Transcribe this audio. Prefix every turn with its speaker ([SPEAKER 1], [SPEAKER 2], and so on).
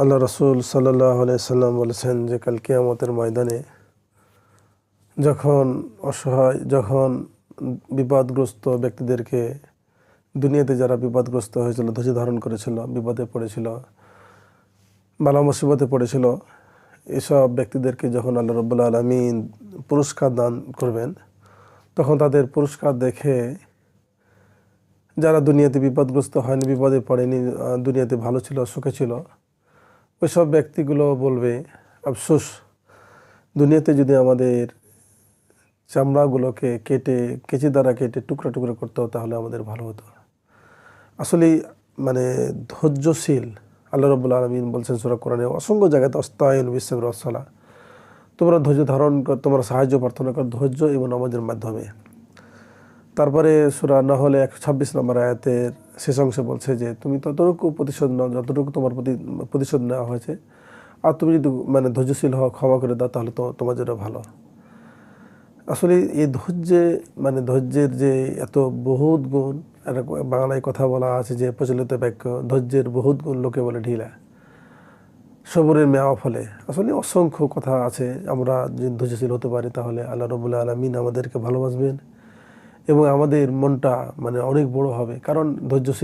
[SPEAKER 1] আল্লাহ রসুল সাল্লাল্লাহু আলাইহি সাল্লাম বলেছেন যে কাল কিয়ামতের ময়দানে যখন অসহায় যখন বিপদগ্রস্ত ব্যক্তিদেরকে দুনিয়াতে যারা বিপদগ্রস্ত হয়েছিল, ধৈর্য ধারণ করেছিল, বিপদে পড়েছিল, বালা মুসিবতে পড়েছিল, এসব ব্যক্তিদেরকে যখন আল্লাহ রাব্বুল আলামিন পুরস্কার দান করবেন, তখন তাদের পুরস্কার দেখে যারা দুনিয়াতে বিপদগ্রস্ত হয়নি, বিপদে পড়েনি, দুনিয়াতে ভালো ছিল, সুখে ছিল, ওইসব ব্যক্তিগুলো বলবে, আফসোস, দুনিয়াতে যদি আমাদের চামড়াগুলোকে কেচি দ্বারা কেটে টুকরা টুকরা করতে হতো তাহলে আমাদের ভালো হতো। আসলে ধৈর্যশীল আল্লাহ রাব্বুল আলামিন বলছেন সূরা কোরআনে অসংখ্য জায়গাতে আস্তাইনু বিস-সাবরি ওয়াস-সালাহ, তোমরা ধৈর্য ধারণ কর, তোমরা সাহায্য প্রার্থনা কর ধৈর্য এবং নামাজের মাধ্যমে। তারপরে সূরা নাহলে 126 নম্বর আয়াতের শেষ অংশে বলছে যে তুমি ততটুকু প্রতিশোধ নাও যতটুকু তোমার প্রতি প্রতিশোধ নেওয়া হয়েছে, আর তুমি যদি ধৈর্যশীল হও, ক্ষমা করে দাও, তাহলে তো তোমার জন্য ভালো। আসলে এই ধৈর্যের যে এত বহুত গুণ, বাংলায় কথা বলা আছে যে প্রচলিত বাক্য, ধৈর্যের বহুত গুণ লোকে বলে ঢিলা, সবরের মেওয়া ফলে। আসলে অসংখ্য কথা আছে। আমরা যদি ধৈর্যশীল হতে পারি তাহলে আল্লাহ রাব্বুল আলামিন আমাদেরকে ভালোবাসবেন এবং আমাদের মনটা অনেক বড় হবে, কারণ ধৈর্যশীল